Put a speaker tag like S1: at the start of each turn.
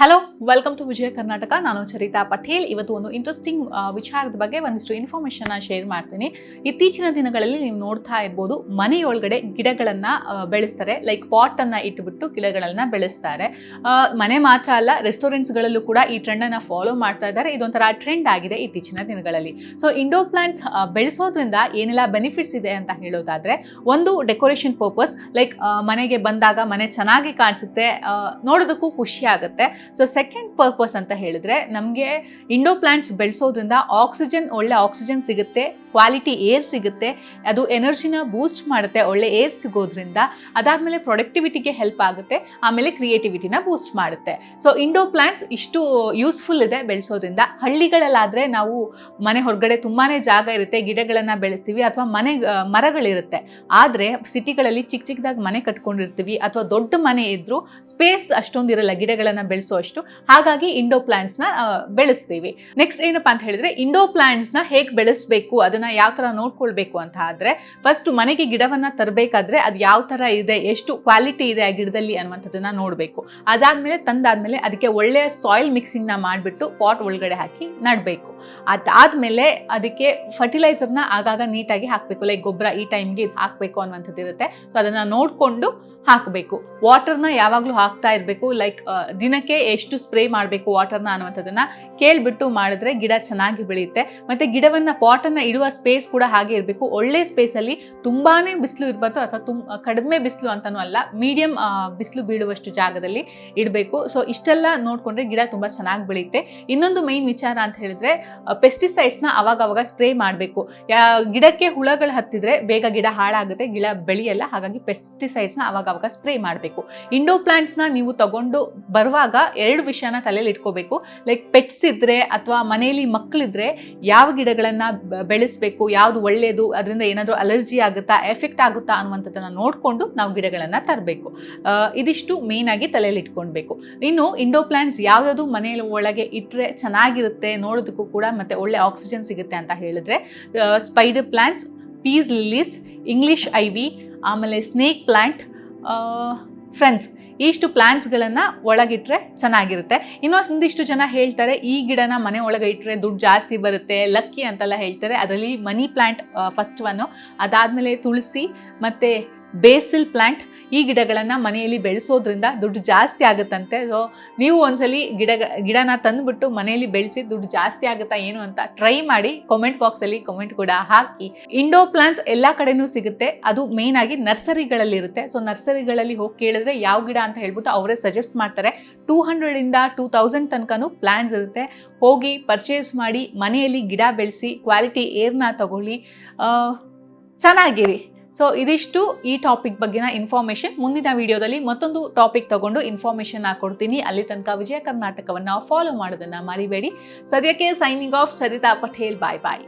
S1: Hello, welcome to Vijaya Karnataka. ನಾನು ಚರಿತಾ ಪಟೇಲ್. ಇವತ್ತು ಒಂದು ಇಂಟ್ರೆಸ್ಟಿಂಗ್ ವಿಚಾರದ ಬಗ್ಗೆ ಒಂದಿಷ್ಟು ಇನ್ಫಾರ್ಮೇಷನ್ ಶೇರ್ ಮಾಡ್ತೀನಿ. ಇತ್ತೀಚಿನ ದಿನಗಳಲ್ಲಿ ನೀವು ನೋಡ್ತಾ ಇರ್ಬೋದು, ಮನೆಯೊಳಗಡೆ ಗಿಡಗಳನ್ನ ಬೆಳೆಸ್ತಾರೆ. ಲೈಕ್ ಪಾಟ್ ಅನ್ನ ಇಟ್ಬಿಟ್ಟು ಗಿಡಗಳನ್ನ ಬೆಳೆಸ್ತಾರೆ. ಮನೆ ಮಾತ್ರ ಅಲ್ಲ, ರೆಸ್ಟೋರೆಂಟ್ಸ್ಗಳಲ್ಲೂ ಕೂಡ ಈ ಟ್ರೆಂಡ್ ಅನ್ನ ಫಾಲೋ ಮಾಡ್ತಾ ಇದ್ದಾರೆ. ಇದೊಂಥರ ಟ್ರೆಂಡ್ ಆಗಿದೆ ಇತ್ತೀಚಿನ ದಿನಗಳಲ್ಲಿ. ಸೊ ಇಂಡೋರ್ ಪ್ಲಾಂಟ್ಸ್ ಬೆಳೆಸೋದ್ರಿಂದ ಏನೆಲ್ಲ ಬೆನಿಫಿಟ್ಸ್ ಇದೆ ಅಂತ ಹೇಳೋದಾದ್ರೆ, ಒಂದು ಡೆಕೋರೇಷನ್ ಪರ್ಪಸ್, ಲೈಕ್ ಮನೆಗೆ ಬಂದಾಗ ಮನೆ ಚೆನ್ನಾಗಿ ಕಾಣಿಸುತ್ತೆ, ನೋಡೋದಕ್ಕೂ ಖುಷಿ ಆಗುತ್ತೆ. ಸೊ ಸೆಕೆಂಡ್ ಪರ್ಪಸ್ ಅಂತ ಹೇಳಿದ್ರೆ, ನಮಗೆ ಇಂಡೋರ್ ಪ್ಲಾಂಟ್ಸ್ ಬೆಳೆಸೋದ್ರಿಂದ ಒಳ್ಳೆ ಆಕ್ಸಿಜನ್ ಸಿಗುತ್ತೆ, ಕ್ವಾಲಿಟಿ ಏರ್ ಸಿಗುತ್ತೆ, ಅದು ಎನರ್ಜಿನ ಬೂಸ್ಟ್ ಮಾಡುತ್ತೆ ಒಳ್ಳೆ ಏರ್ ಸಿಗೋದ್ರಿಂದ. ಅದಾದಮೇಲೆ ಪ್ರೊಡಕ್ಟಿವಿಟಿಗೆ ಹೆಲ್ಪ್ ಆಗುತ್ತೆ, ಆಮೇಲೆ ಕ್ರಿಯೇಟಿವಿಟಿನ ಬೂಸ್ಟ್ ಮಾಡುತ್ತೆ. ಸೊ ಇಂಡೋರ್ ಪ್ಲಾಂಟ್ಸ್ ಇಷ್ಟು ಯೂಸ್ಫುಲ್ ಇದೆ ಬೆಳೆಸೋದ್ರಿಂದ. ಹಳ್ಳಿಗಳಲ್ಲಾದರೆ ನಾವು ಮನೆ ಹೊರಗಡೆ ತುಂಬಾ ಜಾಗ ಇರುತ್ತೆ, ಗಿಡಗಳನ್ನು ಬೆಳೆಸ್ತೀವಿ, ಅಥವಾ ಮರಗಳಿರುತ್ತೆ. ಆದರೆ ಸಿಟಿಗಳಲ್ಲಿ ಚಿಕ್ಕದಾಗಿ ಮನೆ ಕಟ್ಕೊಂಡಿರ್ತೀವಿ, ಅಥವಾ ದೊಡ್ಡ ಮನೆ ಇದ್ರೂ ಸ್ಪೇಸ್ ಅಷ್ಟೊಂದಿರಲ್ಲ ಗಿಡಗಳನ್ನು ಬೆಳೆಸೋಷ್ಟು. ಹಾಗಾಗಿ ಇಂಡೋರ್ ಪ್ಲಾಂಟ್ಸ್ನ ಬೆಳೆಸ್ತೀವಿ. ನೆಕ್ಸ್ಟ್ ಏನಪ್ಪಾ ಅಂತ ಹೇಳಿದ್ರೆ, ಇಂಡೋರ್ ಪ್ಲಾಂಟ್ಸ್ನ ಹೇಗೆ ಬೆಳೆಸಬೇಕು, ಅದನ್ನ ಯಾವ ತರ ನೋಡ್ಕೊಳ್ಬೇಕು ಅಂತ ಆದ್ರೆ, ಫಸ್ಟ್ ಮನೆಗೆ ಗಿಡವನ್ನ ತರಬೇಕಾದ್ರೆ ಅದು ಯಾವ ತರ ಇದೆ, ಎಷ್ಟು ಕ್ವಾಲಿಟಿ ಇದೆ ಆ ಗಿಡದಲ್ಲಿ ಅನ್ನುವಂಥದ್ದನ್ನ ನೋಡಬೇಕು. ತಂದಾದ್ಮೇಲೆ ಅದಕ್ಕೆ ಒಳ್ಳೆಯ ಸಾಯಿಲ್ ಮಿಕ್ಸಿಂಗ್ ನ ಮಾಡಿಬಿಟ್ಟು ಪಾಟ್ ಒಳಗಡೆ ಹಾಕಿ ನಡಬೇಕು. ಅದಾದ್ಮೇಲೆ ಅದಕ್ಕೆ ಫರ್ಟಿಲೈಸರ್ನ ಆಗಾಗ ನೀಟಾಗಿ ಹಾಕಬೇಕು. ಲೈಕ್ ಗೊಬ್ಬರ ಈ ಟೈಮ್ಗೆ ಇದು ಹಾಕಬೇಕು ಅನ್ನುವಂಥದ್ದು ಇರುತ್ತೆ. ಸೊ ಅದನ್ನ ನೋಡಿಕೊಂಡು ಹಾಕಬೇಕು. ವಾಟರ್ನ ಯಾವಾಗಲೂ ಹಾಕ್ತಾ ಇರಬೇಕು. ಲೈಕ್ ದಿನಕ್ಕೆ ಎಷ್ಟು ಸ್ಪ್ರೇ ಮಾಡಬೇಕು ವಾಟರ್ನ ಅನ್ನುವಂಥದ್ದನ್ನ ಕೇಳ್ಬಿಟ್ಟು ಮಾಡಿದ್ರೆ ಗಿಡ ಚೆನ್ನಾಗಿ ಬೆಳೆಯುತ್ತೆ. ಮತ್ತೆ ಗಿಡವನ್ನ ಪಾಟನ್ನು ಇಡುವ ಸ್ಪೇಸ್ ಕೂಡ ಹಾಗೆ ಇರಬೇಕು. ಒಳ್ಳೆ ಸ್ಪೇಸಲ್ಲಿ ತುಂಬಾನೇ ಬಿಸಿಲು ಇರಬಾರ್ದು, ಅಥವಾ ಕಡಿಮೆ ಬಿಸಿಲು ಅಂತನೂ ಅಲ್ಲ, ಮೀಡಿಯಂ ಬಿಸಿಲು ಬೀಳುವಷ್ಟು ಜಾಗದಲ್ಲಿ ಇಡಬೇಕು. ಸೊ ಇಷ್ಟೆಲ್ಲ ನೋಡ್ಕೊಂಡ್ರೆ ಗಿಡ ತುಂಬಾ ಚೆನ್ನಾಗಿ ಬೆಳೆಯುತ್ತೆ. ಇನ್ನೊಂದು ಮೈನ್ ವಿಚಾರ ಅಂತ ಹೇಳಿದ್ರೆ, ಪೆಸ್ಟಿಸೈಡ್ಸ್ನ ಅವಾಗ ಸ್ಪ್ರೇ ಮಾಡಬೇಕು. ಗಿಡಕ್ಕೆ ಹುಳಗಳು ಹತ್ತಿದ್ರೆ ಬೇಗ ಗಿಡ ಹಾಳಾಗುತ್ತೆ, ಗಿಡ ಬೆಳೆಯಲ್ಲ. ಹಾಗಾಗಿ ಪೆಸ್ಟಿಸೈಡ್ಸ್ನ ಅವಾಗ ಸ್ಪ್ರೇ ಮಾಡಬೇಕು. ಇಂಡೋರ್ ಪ್ಲಾಂಟ್ಸ್ನ ನೀವು ತಗೊಂಡು ಬರುವಾಗ ಎರಡು ವಿಷಯನ ತಲೆಯಲ್ಲಿ ಇಟ್ಕೋಬೇಕು. ಲೈಕ್ ಪೆಟ್ಸ್ ಇದ್ರೆ ಅಥವಾ ಮನೆಯಲ್ಲಿ ಮಕ್ಕಳಿದ್ರೆ ಯಾವ ಗಿಡಗಳನ್ನ ಬೆಳೆಸಬೇಕು, ಯಾವ್ದು ಒಳ್ಳೇದು, ಅದರಿಂದ ಏನಾದರೂ ಅಲರ್ಜಿ ಆಗುತ್ತಾ, ಎಫೆಕ್ಟ್ ಆಗುತ್ತಾ ಅನ್ನುವಂಥದ್ದನ್ನ ನೋಡಿಕೊಂಡು ನಾವು ಗಿಡಗಳನ್ನ ತರಬೇಕು. ಇದಿಷ್ಟು ಮೇನ್ ಆಗಿ ತಲೆಯಲ್ಲಿ ಇಟ್ಕೊಳ್ಬೇಕು. ಇನ್ನು ಇಂಡೋರ್ ಪ್ಲಾಂಟ್ಸ್ ಯಾವ್ಯಾವುದು ಮನೆಯಲ್ಲಿ ಒಳಗೆ ಇಟ್ಟರೆ ಚೆನ್ನಾಗಿರುತ್ತೆ, ನೋಡೋದಕ್ಕೂ ಕೂಡ ಮತ್ತೆ ಒಳ್ಳೆ ಆಕ್ಸಿಜನ್ ಸಿಗುತ್ತೆ ಅಂತ ಹೇಳಿದ್ರೆ, spider plants, peace lilies, English ivy, ಆಮೇಲೆ ಸ್ನೇಕ್ ಪ್ಲಾಂಟ್, ಫ್ರೆಂಡ್ಸ್, ಇಷ್ಟು ಪ್ಲಾಂಟ್ಸ್ಗಳನ್ನು ಒಳಗಿಟ್ರೆ ಚೆನ್ನಾಗಿರುತ್ತೆ. ಇನ್ನೊಂದಿಷ್ಟು ಜನ ಹೇಳ್ತಾರೆ, ಈ ಗಿಡನ ಮನೆ ಒಳಗೆ ಇಟ್ಟರೆ ದುಡ್ಡು ಜಾಸ್ತಿ ಬರುತ್ತೆ, ಲಕ್ಕಿ ಅಂತೆಲ್ಲ ಹೇಳ್ತಾರೆ. ಅದರಲ್ಲಿ ಮನಿ ಪ್ಲಾಂಟ್ ಫಸ್ಟ್ ಒನ್ನು, ಅದಾದಮೇಲೆ ತುಳಸಿ ಮತ್ತು ಬೇಸಿಲ್ ಪ್ಲಾಂಟ್, ಈ ಗಿಡಗಳನ್ನು ಮನೆಯಲ್ಲಿ ಬೆಳೆಸೋದ್ರಿಂದ ದುಡ್ಡು ಜಾಸ್ತಿ ಆಗುತ್ತಂತೆ. ಸೊ ನೀವು ಒಂದ್ಸಲಿ ಗಿಡನ ತಂದುಬಿಟ್ಟು ಮನೆಯಲ್ಲಿ ಬೆಳೆಸಿ ದುಡ್ಡು ಜಾಸ್ತಿ ಆಗುತ್ತಾ ಏನು ಅಂತ ಟ್ರೈ ಮಾಡಿ. ಕಾಮೆಂಟ್ ಬಾಕ್ಸಲ್ಲಿ ಕಾಮೆಂಟ್ ಕೂಡ ಹಾಕಿ. ಇಂಡೋರ್ ಪ್ಲಾಂಟ್ಸ್ ಎಲ್ಲ ಕಡೆನೂ ಸಿಗುತ್ತೆ, ಅದು ಮೇನ್ ಆಗಿ ನರ್ಸರಿಗಳಲ್ಲಿ ಇರುತ್ತೆ. ಸೊ ನರ್ಸರಿಗಳಲ್ಲಿ ಹೋಗಿ ಕೇಳಿದ್ರೆ ಯಾವ ಗಿಡ ಅಂತ ಹೇಳ್ಬಿಟ್ಟು ಅವರೇ ಸಜೆಸ್ಟ್ ಮಾಡ್ತಾರೆ. 200ಇಂದ 2000 ತನಕನೂ ಪ್ಲಾಂಟ್ಸ್ ಇರುತ್ತೆ. ಹೋಗಿ ಪರ್ಚೇಸ್ ಮಾಡಿ ಮನೆಯಲ್ಲಿ ಗಿಡ ಬೆಳೆಸಿ, ಕ್ವಾಲಿಟಿ ಏರ್ನ ತಗೊಳ್ಳಿ, ಚೆನ್ನಾಗಿರಿ. ಸೊ ಇದಿಷ್ಟು ಈ ಟಾಪಿಕ್ ಬಗ್ಗೆನ ಇನ್ಫಾರ್ಮೇಷನ್. ಮುಂದಿನ ವಿಡಿಯೋದಲ್ಲಿ ಮತ್ತೊಂದು ಟಾಪಿಕ್ ತಗೊಂಡು ಇನ್ಫಾರ್ಮೇಷನ್ ಕೊಡ್ತೀನಿ. ಅಲ್ಲಿ ತನಕ ವಿಜಯ ಕರ್ನಾಟಕವನ್ನು ಫಾಲೋ ಮಾಡೋದನ್ನ ಮರಿಬೇಡಿ. ಸದ್ಯಕ್ಕೆ ಸೈನಿಂಗ್ ಆಫ್, ಸರಿತಾ ಪಟೇಲ್. ಬಾಯ್ ಬಾಯ್.